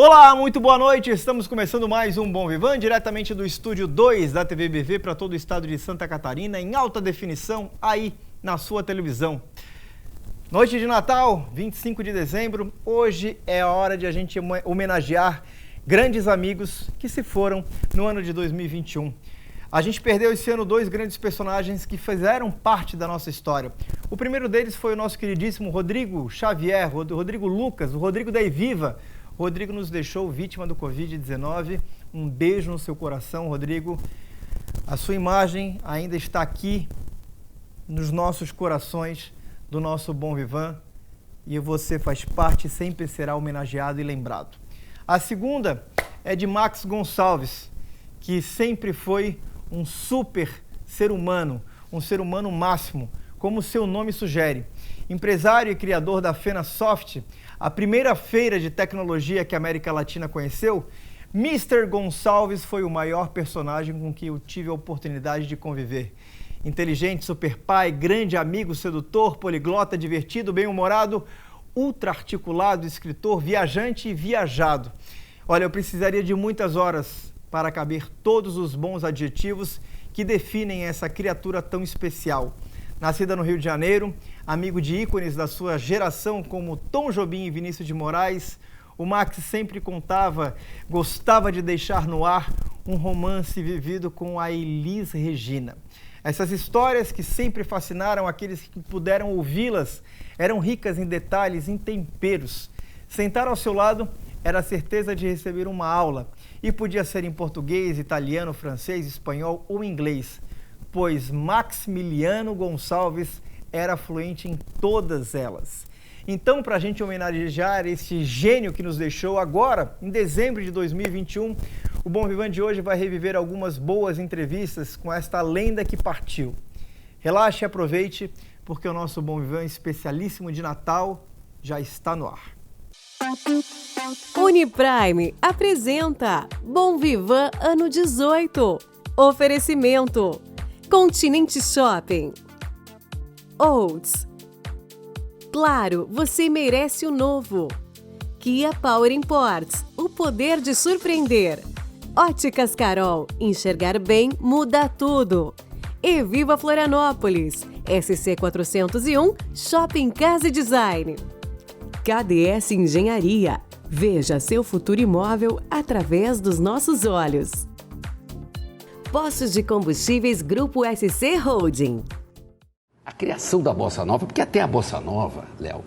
Olá, muito boa noite. Estamos começando mais um Bom Vivan, diretamente do Estúdio 2 da TV BV para todo o estado de Santa Catarina, em alta definição, aí na sua televisão. Noite de Natal, 25 de dezembro, hoje é a hora de a gente homenagear grandes amigos que se foram no ano de 2021. A gente perdeu esse ano dois grandes personagens que fizeram parte da nossa história. O primeiro deles foi o nosso queridíssimo Rodrigo Xavier, Rodrigo Lucas, o Rodrigo da Eviva. O Rodrigo nos deixou vítima do Covid-19. Um beijo no seu coração, Rodrigo. A sua imagem ainda está aqui nos nossos corações do nosso Bom Vivan e você faz parte e sempre será homenageado e lembrado. A segunda é de Max Gonçalves, que sempre foi um super ser humano, um ser humano máximo, como seu nome sugere. Empresário e criador da FenaSoft, a primeira feira de tecnologia que a América Latina conheceu, Mr. Gonçalves foi o maior personagem com que eu tive a oportunidade de conviver. Inteligente, super pai, grande amigo, sedutor, poliglota, divertido, bem-humorado, ultra-articulado, escritor, viajante e viajado. Olha, eu precisaria de muitas horas para caber todos os bons adjetivos que definem essa criatura tão especial. Nascida no Rio de Janeiro, amigo de ícones da sua geração como Tom Jobim e Vinícius de Moraes, o Max sempre gostava de deixar no ar um romance vivido com a Elis Regina. Essas histórias que sempre fascinaram aqueles que puderam ouvi-las eram ricas em detalhes, em temperos. Sentar ao seu lado era a certeza de receber uma aula, e podia ser em português, italiano, francês, espanhol ou inglês, pois Maximiliano Gonçalves era fluente em todas elas. Então, para a gente homenagear esse gênio que nos deixou agora, em dezembro de 2021, o Bom Vivan de hoje vai reviver algumas boas entrevistas com esta lenda que partiu. Relaxe e aproveite, porque o nosso Bom Vivan especialíssimo de Natal já está no ar. Uniprime apresenta Bom Vivan Ano 18. Oferecimento Continente Shopping. Oats. Claro, você merece o novo. Kia Power Imports, o poder de surpreender. Óticas Carol, enxergar bem muda tudo. E Viva Florianópolis, SC 401, Shopping Casa e Design. KDS Engenharia, veja seu futuro imóvel através dos nossos olhos. Postos de Combustíveis Grupo SC Holding. A criação da Bossa Nova, porque até a Bossa Nova, Léo,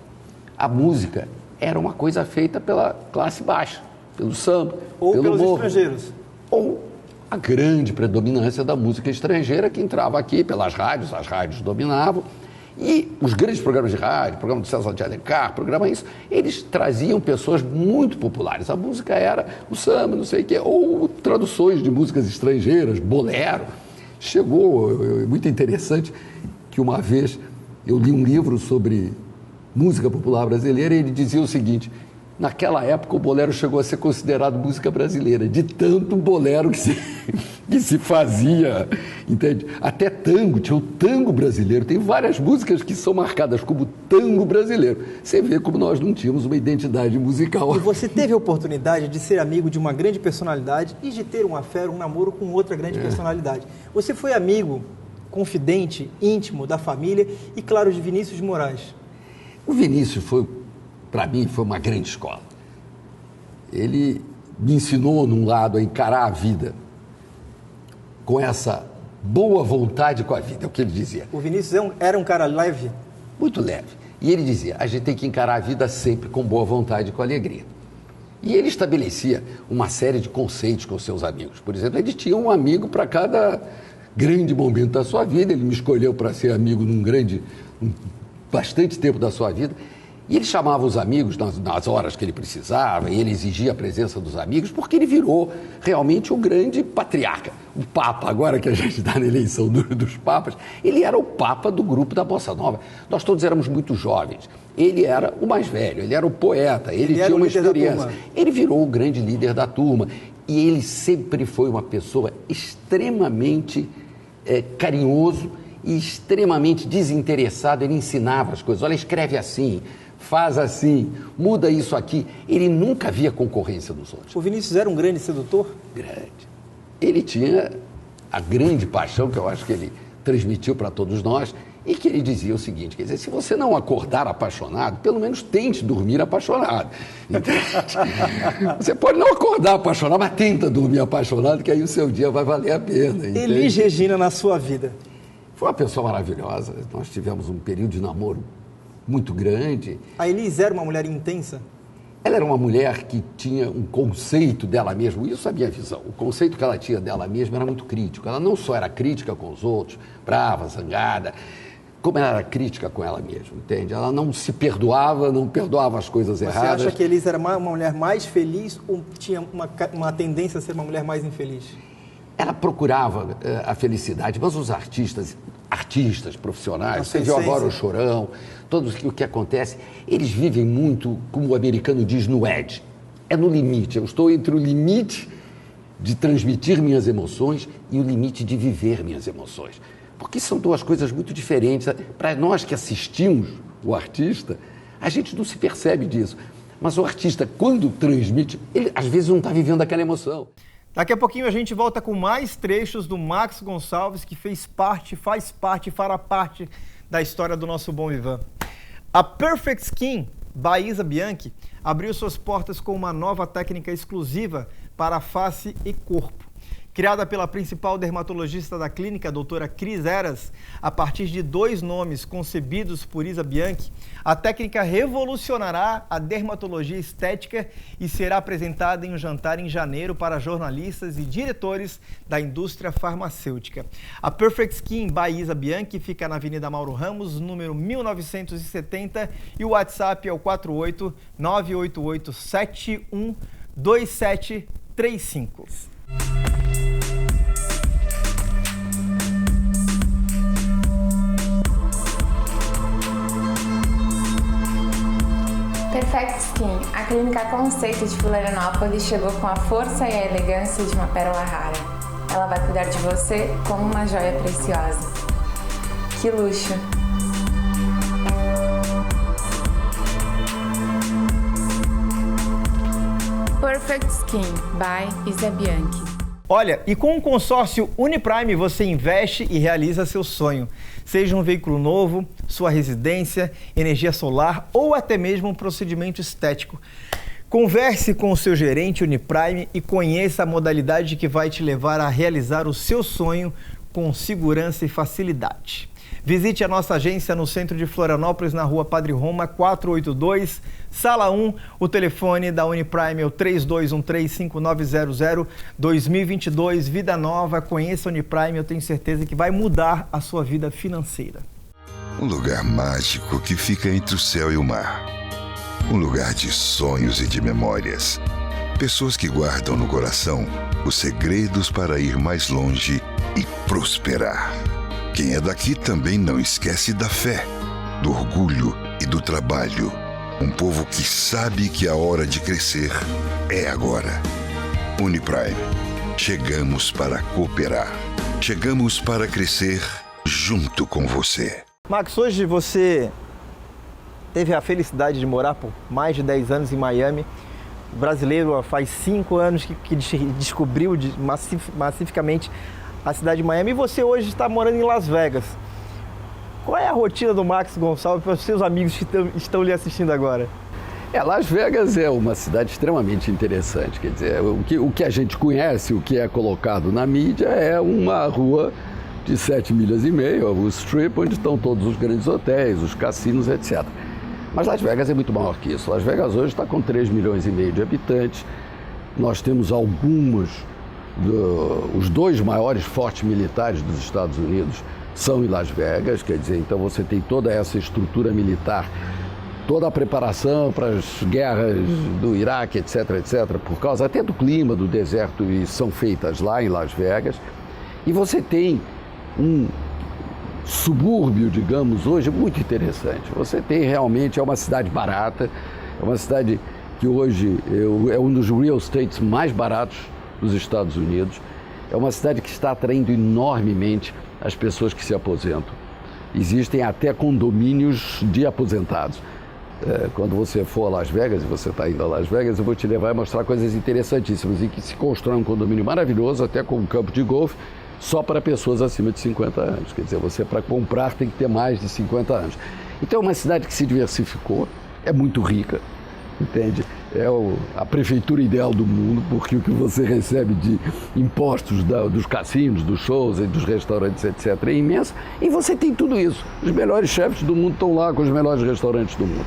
a música era uma coisa feita pela classe baixa, pelo samba, ou pelo pelos morro, estrangeiros. ou a grande predominância da música estrangeira que entrava aqui pelas rádios, as rádios dominavam, e os grandes programas de rádio, programa do César de Alencar, programa isso, eles traziam pessoas muito populares. A música era o samba, não sei o quê, ou traduções de músicas estrangeiras, bolero. Chegou, muito interessante, que uma vez eu li um livro sobre música popular brasileira e ele dizia o seguinte: naquela época o bolero chegou a ser considerado música brasileira, de tanto bolero que se fazia, entende? Até tango, tinha o tango brasileiro, tem várias músicas que são marcadas como tango brasileiro. Você vê como nós não tínhamos uma identidade musical. E você teve a oportunidade de ser amigo de uma grande personalidade e de ter um affaire, um namoro com outra grande personalidade. Você foi amigo, confidente, íntimo da família e, claro, de Vinícius de Moraes. O Vinícius para mim, foi uma grande escola. Ele me ensinou, num lado, a encarar a vida com essa boa vontade com a vida, é o que ele dizia. O Vinícius era um cara leve? Muito leve. E ele dizia, a gente tem que encarar a vida sempre com boa vontade e com alegria. E ele estabelecia uma série de conceitos com seus amigos. Por exemplo, ele tinha um amigo para cada grande momento da sua vida. Ele me escolheu para ser amigo bastante tempo da sua vida. E ele chamava os amigos nas horas que ele precisava, e ele exigia a presença dos amigos, porque ele virou realmente o grande patriarca. O Papa, agora que a gente está na eleição dos Papas, ele era o Papa do grupo da Bossa Nova. Nós todos éramos muito jovens. Ele era o mais velho, ele era o poeta, ele tinha uma experiência. Ele virou o grande líder da turma. E ele sempre foi uma pessoa extremamente carinhoso e extremamente desinteressado. Ele ensinava as coisas. Olha, escreve assim, faz assim, muda isso aqui. Ele nunca via concorrência dos outros. O Vinícius era um grande sedutor? Grande. Ele tinha a grande paixão que eu acho que ele transmitiu para todos nós e que ele dizia o seguinte, quer dizer, se você não acordar apaixonado, pelo menos tente dormir apaixonado. Você pode não acordar apaixonado, mas tenta dormir apaixonado, que aí o seu dia vai valer a pena. Elis Regina na sua vida? Foi uma pessoa maravilhosa. Nós tivemos um período de namoro muito grande. A Elis era uma mulher intensa? Ela era uma mulher que tinha um conceito dela mesma, isso é a minha visão. O conceito que ela tinha dela mesma era muito crítico. Ela não só era crítica com os outros, brava, zangada, como ela era crítica com ela mesma, entende? Ela não se perdoava, não perdoava as coisas erradas. Você acha que a Elis era uma mulher mais feliz ou tinha uma tendência a ser uma mulher mais infeliz? Ela procurava a felicidade, mas os artistas profissionais, você viu agora o Chorão, todos o que acontece, eles vivem muito, como o americano diz, no edge. É no limite. Eu estou entre o limite de transmitir minhas emoções e o limite de viver minhas emoções. Porque são duas coisas muito diferentes. Para nós que assistimos o artista, a gente não se percebe disso. Mas o artista, quando transmite, ele às vezes não está vivendo aquela emoção. Daqui a pouquinho a gente volta com mais trechos do Max Gonçalves, que faz parte e fará parte da história do nosso Bom Vivan. A Perfect Skin, by Isa Bianchi, abriu suas portas com uma nova técnica exclusiva para face e corpo. Criada pela principal dermatologista da clínica, a doutora Cris Eras, a partir de 2 nomes concebidos por Isa Bianchi, a técnica revolucionará a dermatologia estética e será apresentada em um jantar em janeiro para jornalistas e diretores da indústria farmacêutica. A Perfect Skin by Isa Bianchi fica na Avenida Mauro Ramos, número 1970, e o WhatsApp é o 48 988 71 2735. Perfect Skin, a clínica conceito de Florianópolis, chegou com a força e a elegância de uma pérola rara. Ela vai cuidar de você como uma joia preciosa. Que luxo! Perfect Skin, by Isa Bianchi. Olha, e com o consórcio Uniprime você investe e realiza seu sonho. Seja um veículo novo, sua residência, energia solar ou até mesmo um procedimento estético. Converse com o seu gerente Uniprime e conheça a modalidade que vai te levar a realizar o seu sonho com segurança e facilidade. Visite a nossa agência no centro de Florianópolis, na rua Padre Roma, 482, sala 1. O telefone da Uniprime é o 3213-5900. 2022, vida nova. Conheça a Uniprime, eu tenho certeza que vai mudar a sua vida financeira. Um lugar mágico que fica entre o céu e o mar. Um lugar de sonhos e de memórias. Pessoas que guardam no coração os segredos para ir mais longe e prosperar. Quem é daqui também não esquece da fé, do orgulho e do trabalho. Um povo que sabe que a hora de crescer é agora. Uniprime. Chegamos para cooperar. Chegamos para crescer junto com você. Max, hoje você teve a felicidade de morar por mais de 10 anos em Miami. O brasileiro faz 5 anos que descobriu massificamente a cidade de Miami, e você hoje está morando em Las Vegas. Qual é a rotina do Max Gonçalves para os seus amigos que estão lhe assistindo agora? Las Vegas é uma cidade extremamente interessante. Quer dizer, o que a gente conhece, o que é colocado na mídia é uma rua de 7,5 milhas, o Strip, onde estão todos os grandes hotéis, os cassinos, etc. Mas Las Vegas é muito maior que isso. Las Vegas hoje está com 3,5 milhões de habitantes. Nós temos os 2 maiores fortes militares dos Estados Unidos são em Las Vegas, quer dizer, então você tem toda essa estrutura militar, toda a preparação para as guerras do Iraque, etc., por causa até do clima, do deserto, e são feitas lá em Las Vegas. E você tem um subúrbio, digamos, hoje muito interessante. Você tem realmente, é uma cidade barata, é uma cidade que hoje é um dos real estates mais baratos dos Estados Unidos. É uma cidade que está atraindo enormemente as pessoas que se aposentam. Existem até condomínios de aposentados. quando você for a Las Vegas, e você está indo a Las Vegas, eu vou te levar e mostrar coisas interessantíssimas, em que se constrói um condomínio maravilhoso, até com um campo de golfe, só para pessoas acima de 50 anos. Quer dizer, você para comprar tem que ter mais de 50 anos. Então é uma cidade que se diversificou, é muito rica, entende? É a prefeitura ideal do mundo, porque o que você recebe de impostos dos cassinos, dos shows e dos restaurantes, etc., é imenso. E você tem tudo isso. Os melhores chefes do mundo estão lá com os melhores restaurantes do mundo.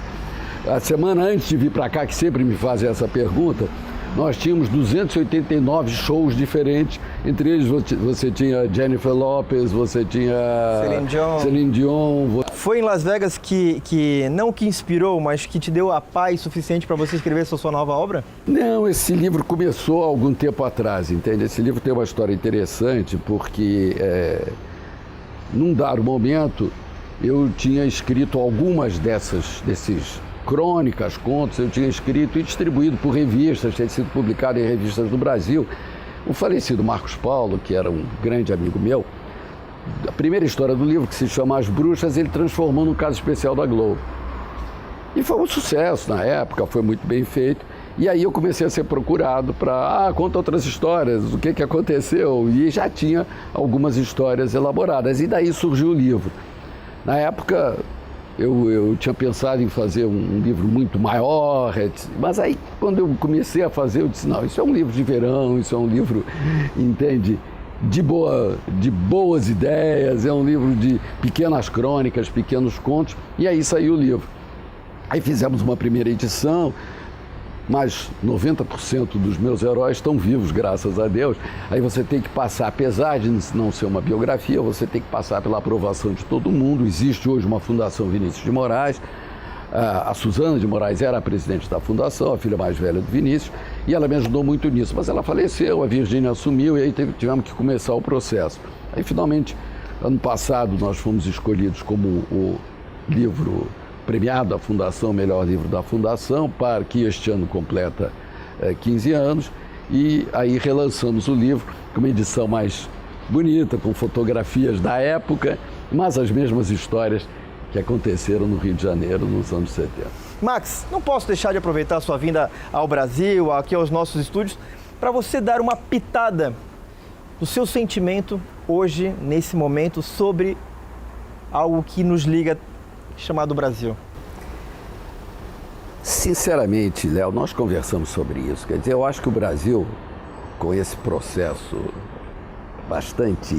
A semana antes de vir para cá, que sempre me fazem essa pergunta, nós tínhamos 289 shows diferentes. Entre eles você tinha Jennifer Lopez, você tinha Celine Dion. Foi em Las Vegas que não que inspirou, mas que te deu a paz suficiente para você escrever essa sua nova obra? Não, esse livro começou há algum tempo atrás, entende? Esse livro tem uma história interessante porque, num dado momento, eu tinha escrito algumas desses crônicas, contos, eu tinha escrito e distribuído por revistas, tinha sido publicado em revistas do Brasil. O falecido Marcos Paulo, que era um grande amigo meu, a primeira história do livro, que se chama As Bruxas, ele transformou num caso especial da Globo. E foi um sucesso na época, foi muito bem feito. E aí eu comecei a ser procurado para, conta outras histórias, o que aconteceu. E já tinha algumas histórias elaboradas. E daí surgiu o livro. Na época, eu tinha pensado em fazer um livro muito maior, mas aí quando eu comecei a fazer, eu disse, não, isso é um livro de verão, isso é um livro, entende, de boas ideias, é um livro de pequenas crônicas, pequenos contos, e aí saiu o livro. Aí fizemos uma primeira edição, mas 90% dos meus heróis estão vivos, graças a Deus. Aí você tem que passar, apesar de não ser uma biografia, você tem que passar pela aprovação de todo mundo. Existe hoje uma Fundação Vinícius de Moraes. A Suzana de Moraes era a presidente da fundação, a filha mais velha do Vinícius, e ela me ajudou muito nisso. Mas ela faleceu, a Virgínia assumiu, e aí tivemos que começar o processo. Aí, finalmente, ano passado, nós fomos escolhidos como o livro premiado da Fundação, melhor livro da Fundação, que este ano completa 15 anos, e aí relançamos o livro com uma edição mais bonita, com fotografias da época, mas as mesmas histórias que aconteceram no Rio de Janeiro nos anos 70. Max, não posso deixar de aproveitar a sua vinda ao Brasil, aqui aos nossos estúdios, para você dar uma pitada do seu sentimento hoje, nesse momento, sobre algo que nos liga, chamado Brasil. Sinceramente, Léo, nós conversamos sobre isso. Quer dizer, eu acho que o Brasil, com esse processo bastante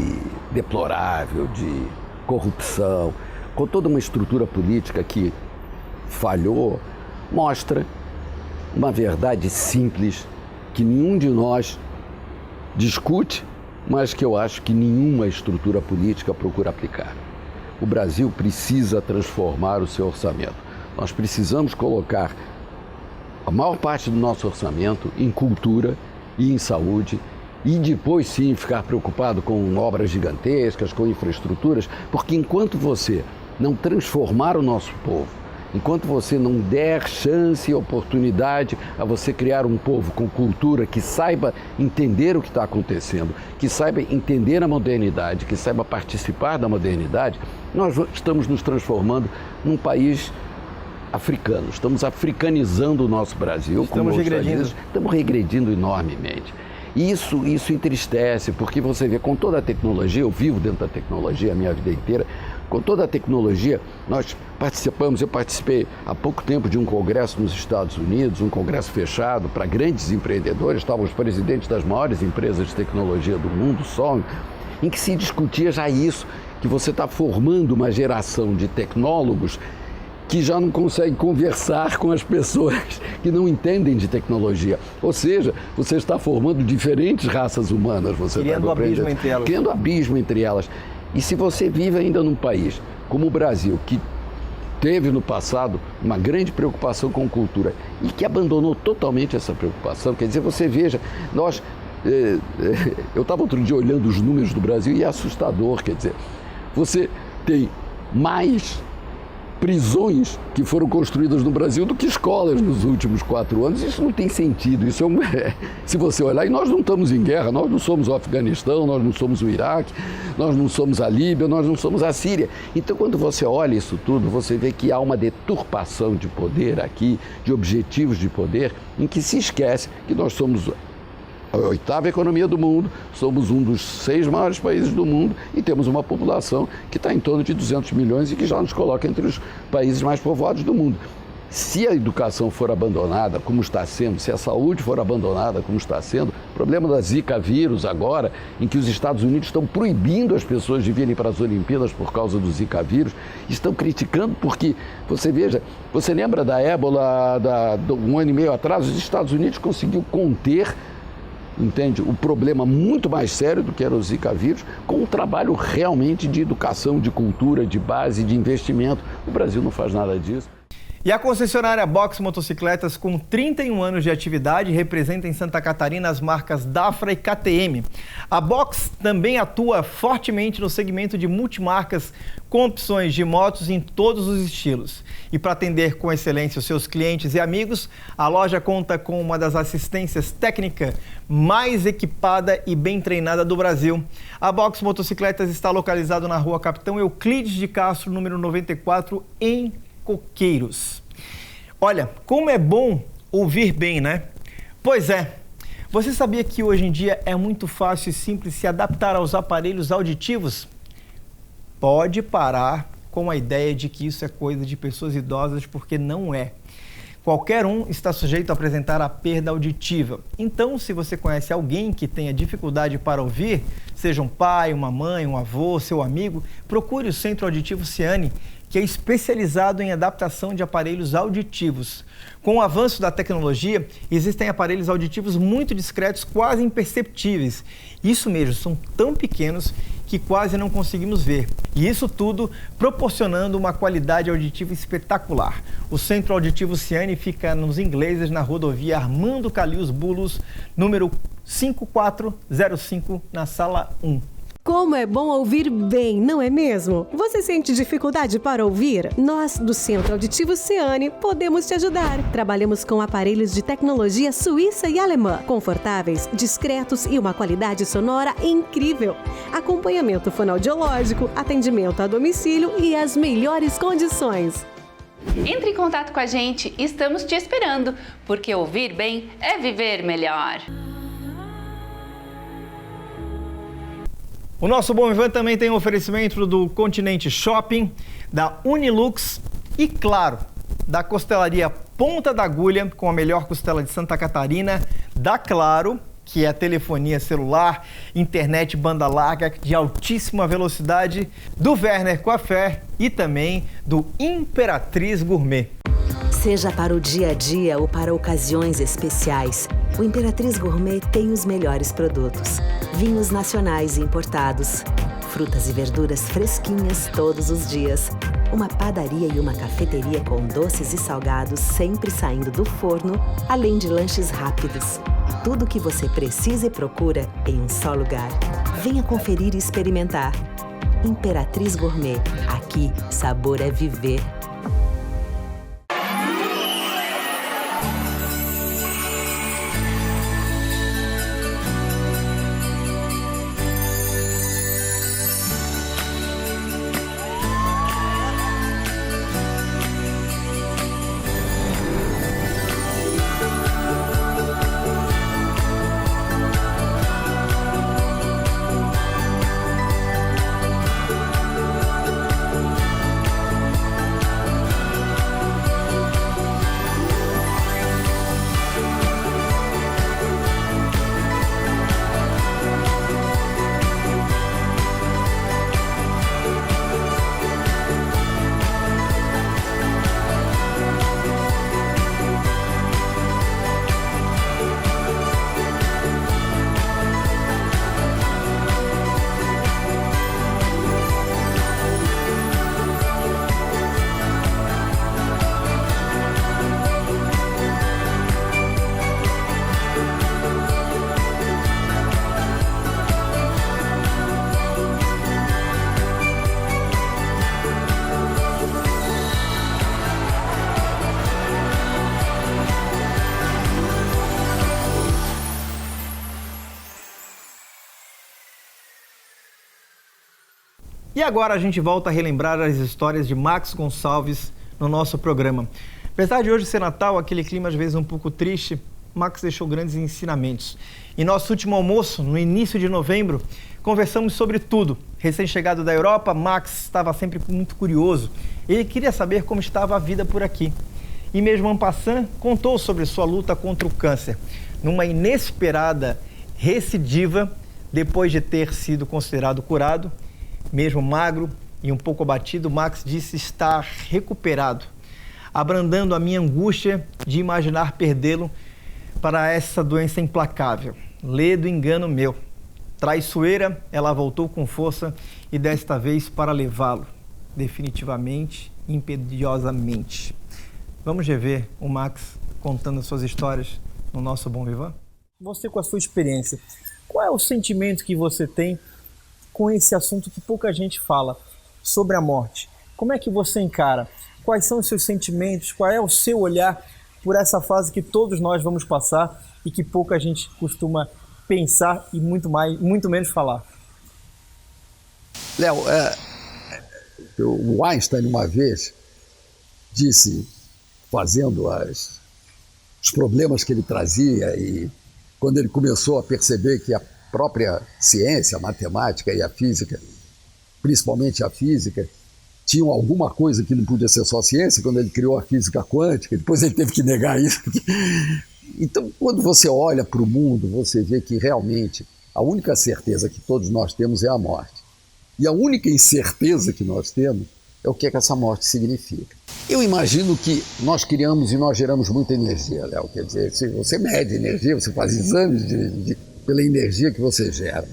deplorável de corrupção, com toda uma estrutura política que falhou, mostra uma verdade simples que nenhum de nós discute, mas que eu acho que nenhuma estrutura política procura aplicar. O Brasil precisa transformar o seu orçamento. Nós precisamos colocar a maior parte do nosso orçamento em cultura e em saúde e depois sim ficar preocupado com obras gigantescas, com infraestruturas, porque enquanto você não transformar o nosso povo, enquanto você não der chance e oportunidade a você criar um povo com cultura que saiba entender o que está acontecendo, que saiba entender a modernidade, que saiba participar da modernidade, nós estamos nos transformando num país africano. Estamos africanizando o nosso Brasil. Estamos regredindo. Estamos regredindo enormemente. E isso entristece, porque você vê, com toda a tecnologia, eu vivo dentro da tecnologia a minha vida inteira, com toda a tecnologia, nós eu participei há pouco tempo de um congresso nos Estados Unidos, um congresso fechado para grandes empreendedores, estavam os presidentes das maiores empresas de tecnologia do mundo, só, em que se discutia já isso, que você está formando uma geração de tecnólogos que já não conseguem conversar com as pessoas que não entendem de tecnologia. Ou seja, você está formando diferentes raças humanas. Criando abismo entre elas. Criando abismo entre elas. E se você vive ainda num país como o Brasil, que teve no passado uma grande preocupação com cultura e que abandonou totalmente essa preocupação, quer dizer, você veja, eu estava outro dia olhando os números do Brasil e é assustador, quer dizer, você tem mais prisões que foram construídas no Brasil do que escolas nos últimos 4 anos. Isso não tem sentido. Isso se você olhar, e nós não estamos em guerra, nós não somos o Afeganistão, nós não somos o Iraque, nós não somos a Líbia, nós não somos a Síria. Então, quando você olha isso tudo, você vê que há uma deturpação de poder aqui, de objetivos de poder, em que se esquece que nós somos a 8ª economia do mundo, somos um dos 6 maiores países do mundo e temos uma população que está em torno de 200 milhões e que já nos coloca entre os países mais povoados do mundo. Se a educação for abandonada, como está sendo, se a saúde for abandonada, como está sendo, o problema da Zika vírus agora, em que os Estados Unidos estão proibindo as pessoas de virem para as Olimpíadas por causa do Zika vírus, estão criticando porque, você veja, você lembra da ébola, um ano e meio atrás, os Estados Unidos conseguiu conter, entende, o problema muito mais sério do que era o Zika vírus, com um trabalho realmente de educação, de cultura, de base, de investimento. O Brasil não faz nada disso. E a concessionária Box Motocicletas, com 31 anos de atividade, representa em Santa Catarina as marcas Dafra e KTM. A Box também atua fortemente no segmento de multimarcas, com opções de motos em todos os estilos. E para atender com excelência os seus clientes e amigos, a loja conta com uma das assistências técnicas mais equipada e bem treinada do Brasil. A Box Motocicletas está localizada na rua Capitão Euclides de Castro, número 94, em Coqueiros. Olha, como é bom ouvir bem, né? Pois é, você sabia que hoje em dia é muito fácil e simples se adaptar aos aparelhos auditivos? Pode parar com a ideia de que isso é coisa de pessoas idosas, porque não é. Qualquer um está sujeito a apresentar a perda auditiva. Então, se você conhece alguém que tenha dificuldade para ouvir, seja um pai, uma mãe, um avô, seu amigo, procure o Centro Auditivo Ciane, que é especializado em adaptação de aparelhos auditivos. Com o avanço da tecnologia, existem aparelhos auditivos muito discretos, quase imperceptíveis. Isso mesmo, são tão pequenos que quase não conseguimos ver. E isso tudo proporcionando uma qualidade auditiva espetacular. O Centro Auditivo Ciane fica nos Ingleses, na rodovia Armando Calil Bulos, número 5405, na sala 1. Como é bom ouvir bem, não é mesmo? Você sente dificuldade para ouvir? Nós, do Centro Auditivo Ciane, podemos te ajudar. Trabalhamos com aparelhos de tecnologia suíça e alemã, confortáveis, discretos e uma qualidade sonora incrível. Acompanhamento fonoaudiológico, atendimento a domicílio e as melhores condições. Entre em contato com a gente, estamos te esperando, porque ouvir bem é viver melhor. O nosso Bom Vivan também tem um oferecimento do Continente Shopping, da Unilux e, claro, da Costelaria Ponta da Agulha, com a melhor costela de Santa Catarina, da Claro, que é a telefonia celular, internet banda larga de altíssima velocidade, do Werner Coiffé e também do Imperatriz Gourmet. Seja para o dia a dia ou para ocasiões especiais, o Imperatriz Gourmet tem os melhores produtos. Vinhos nacionais e importados, frutas e verduras fresquinhas todos os dias, uma padaria e uma cafeteria com doces e salgados sempre saindo do forno, além de lanches rápidos. Tudo o que você precisa e procura em um só lugar. Venha conferir e experimentar. Imperatriz Gourmet. Aqui, sabor é viver. E agora a gente volta a relembrar as histórias de Max Gonçalves no nosso programa. Apesar de hoje ser Natal, aquele clima às vezes um pouco triste, Max deixou grandes ensinamentos. Em nosso último almoço, no início de novembro, conversamos sobre tudo. Recém-chegado da Europa, Max estava sempre muito curioso. Ele queria saber como estava a vida por aqui. E mesmo en passant, contou sobre sua luta contra o câncer. Numa inesperada recidiva, depois de ter sido considerado curado, mesmo magro e um pouco abatido, Max disse estar recuperado, abrandando a minha angústia de imaginar perdê-lo para essa doença implacável. Ledo engano meu. Traiçoeira, ela voltou com força e desta vez para levá-lo, definitivamente, impediosamente. Vamos rever o Max contando suas histórias no nosso Bom Vivan? Você, com a sua experiência, qual é o sentimento que você tem com esse assunto que pouca gente fala, sobre a morte? Como é que você encara? Quais são os seus sentimentos? Qual é o seu olhar por essa fase que todos nós vamos passar e que pouca gente costuma pensar e muito menos falar? Léo, o Einstein uma vez disse, fazendo os problemas que ele trazia, e quando ele começou a perceber que a própria ciência, a matemática e a física, principalmente a física, tinham alguma coisa que não podia ser só ciência, quando ele criou a física quântica, depois ele teve que negar isso. Então, quando você olha para o mundo, você vê que realmente a única certeza que todos nós temos é a morte. E a única incerteza que nós temos é o que essa morte significa. Eu imagino que nós criamos e nós geramos muita energia, Léo. Quer dizer, se você mede energia, você faz exames pela energia que você gera.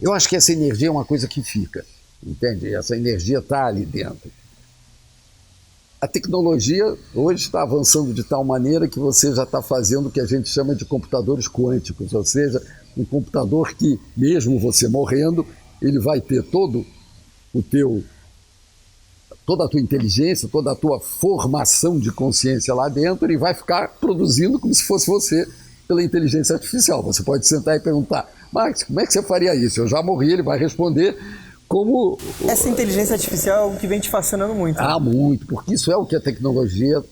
Eu acho que essa energia é uma coisa que fica, entende? Essa energia está ali dentro. A tecnologia hoje está avançando de tal maneira que você já está fazendo o que a gente chama de computadores quânticos, ou seja, um computador que, mesmo você morrendo, ele vai ter toda a tua inteligência, toda a tua formação de consciência lá dentro e vai ficar produzindo como se fosse você pela inteligência artificial. Você pode sentar e perguntar, Max, como é que você faria isso? Eu já morri, ele vai responder como... Essa inteligência artificial é algo que vem te fascinando muito. Ah, muito, porque isso é o que a tecnologia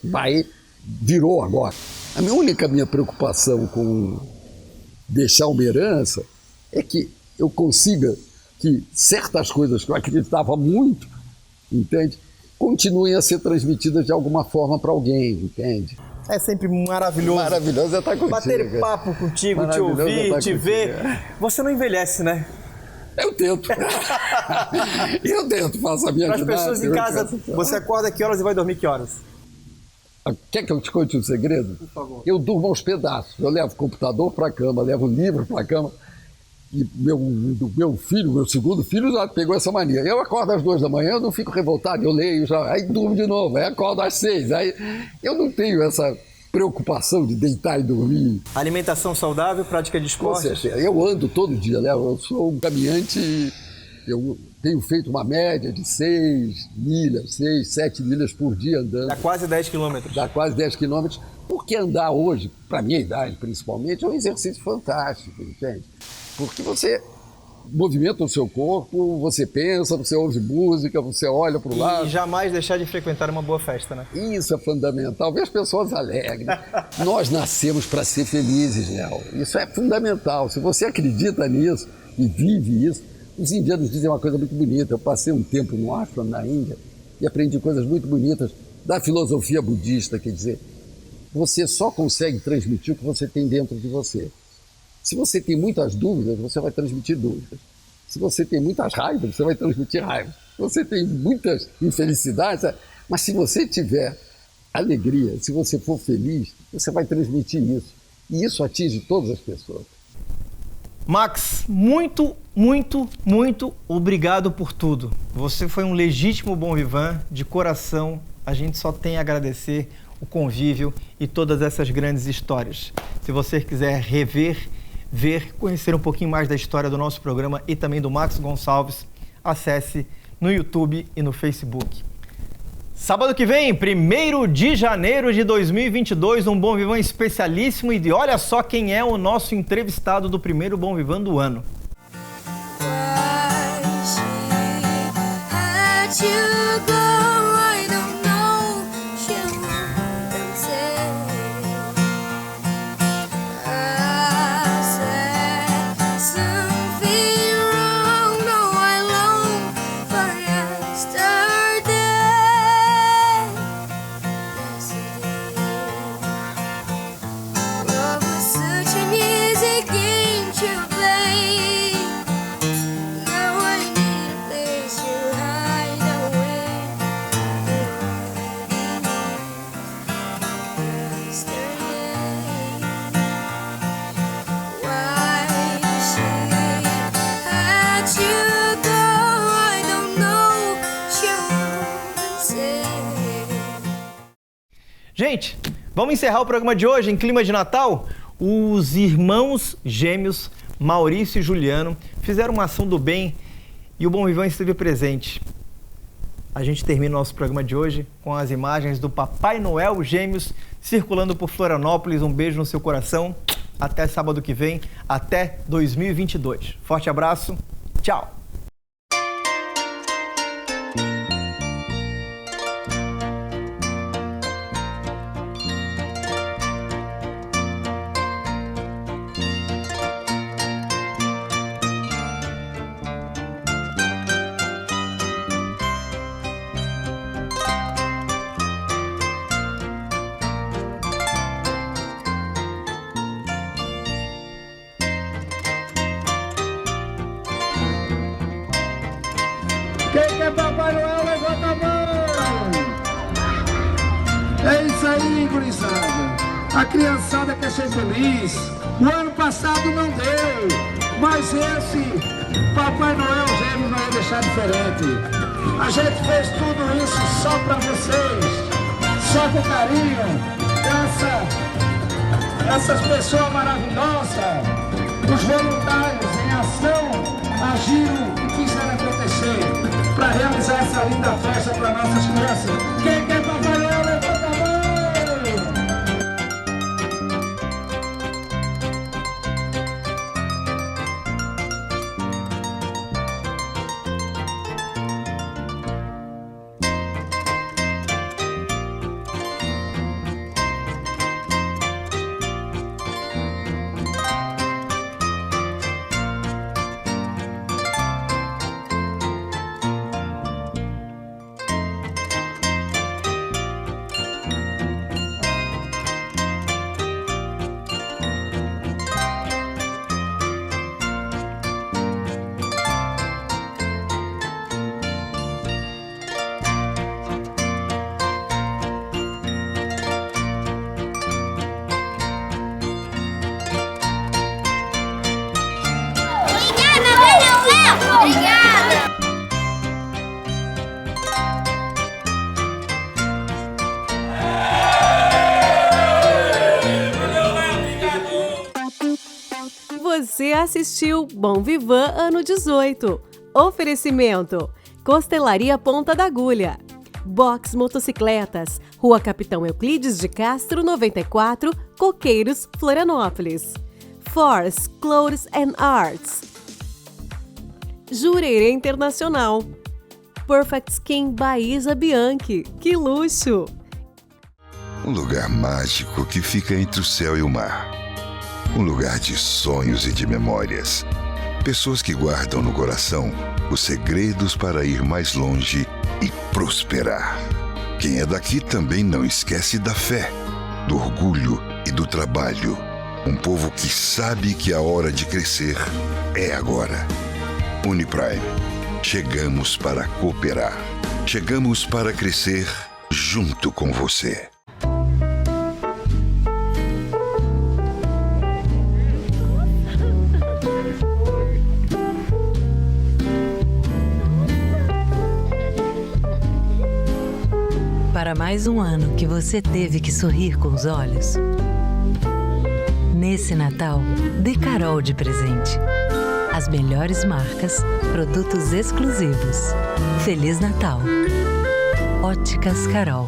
virou agora. A minha preocupação com deixar uma herança é que eu consiga que certas coisas que eu acreditava muito, entende? Continuem a ser transmitidas de alguma forma para alguém, entende? É sempre maravilhoso. Maravilhoso é estar contigo. Bater papo contigo, te ouvir, te ver. Você não envelhece, né? Eu tento. Faço a minha ginástica. Para as pessoas em casa, você acorda que horas e vai dormir que horas? Quer que eu te conte um segredo? Por favor. Eu durmo aos pedaços. Eu levo o computador para a cama, levo o livro para a cama. E meu segundo filho, já pegou essa mania. Eu acordo às 2 da manhã, eu não fico revoltado, eu leio, aí durmo de novo, aí acordo às 6. Aí eu não tenho essa preocupação de deitar e dormir. Alimentação saudável, prática de esporte? Com certeza. Eu ando todo dia, né? Eu sou um caminhante, eu tenho feito uma média de 6, 7 milhas por dia andando. Dá quase 10 quilômetros. Dá quase 10 quilômetros, porque andar hoje, para minha idade principalmente, é um exercício fantástico, entende? Porque você movimenta o seu corpo, você pensa, você ouve música, você olha para o lado. E jamais deixar de frequentar uma boa festa, né? Isso é fundamental, ver as pessoas alegres. Nós nascemos para ser felizes, Léo. Isso é fundamental. Se você acredita nisso e vive isso, os indianos dizem uma coisa muito bonita. Eu passei um tempo no ashram, na Índia, e aprendi coisas muito bonitas da filosofia budista, quer dizer, você só consegue transmitir o que você tem dentro de você. Se você tem muitas dúvidas, você vai transmitir dúvidas. Se você tem muitas raivas, você vai transmitir raiva. Se você tem muitas infelicidades, mas se você tiver alegria, se você for feliz, você vai transmitir isso. E isso atinge todas as pessoas. Max, muito, muito, muito obrigado por tudo. Você foi um legítimo bom vivan, de coração. A gente só tem a agradecer o convívio e todas essas grandes histórias. Se você quiser rever, conhecer um pouquinho mais da história do nosso programa e também do Max Gonçalves, acesse no YouTube e no Facebook. Sábado que vem, 1º de janeiro de 2022, um Bom Vivan especialíssimo e olha só quem é o nosso entrevistado do primeiro Bom Vivan do ano. Gente, vamos encerrar o programa de hoje em clima de Natal? Os irmãos gêmeos Maurício e Juliano fizeram uma ação do bem e o Bom Vivão esteve presente. A gente termina o nosso programa de hoje com as imagens do Papai Noel Gêmeos circulando por Florianópolis. Um beijo no seu coração. Até sábado que vem, até 2022. Forte abraço, tchau! Quem quer Papai Noel, levanta a mão! É isso aí, gurizada. A criançada quer ser feliz. O ano passado não deu, mas esse Papai Noel Gêmeo não ia deixar diferente. A gente fez tudo isso só pra vocês, só com carinho. Essas pessoas maravilhosas, os voluntários em ação, agiram e quiseram acontecer para realizar essa linda festa para nossas crianças. Quem quer Papai Noel, levanta a mão! Você assistiu Bom Vivã Ano 18. Oferecimento: Costelaria Ponta da Agulha, Box Motocicletas, Rua Capitão Euclides de Castro, 94, Coqueiros, Florianópolis. Force Clothes and Arts, Jurerê Internacional, Perfect Skin by Isa Bianchi. Que luxo! Um lugar mágico que fica entre o céu e o mar. Um lugar de sonhos e de memórias. Pessoas que guardam no coração os segredos para ir mais longe e prosperar. Quem é daqui também não esquece da fé, do orgulho e do trabalho. Um povo que sabe que a hora de crescer é agora. Uniprime. Chegamos para cooperar. Chegamos para crescer junto com você. Para mais um ano que você teve que sorrir com os olhos. Nesse Natal, dê Carol de presente. As melhores marcas, produtos exclusivos. Feliz Natal! Óticas Carol.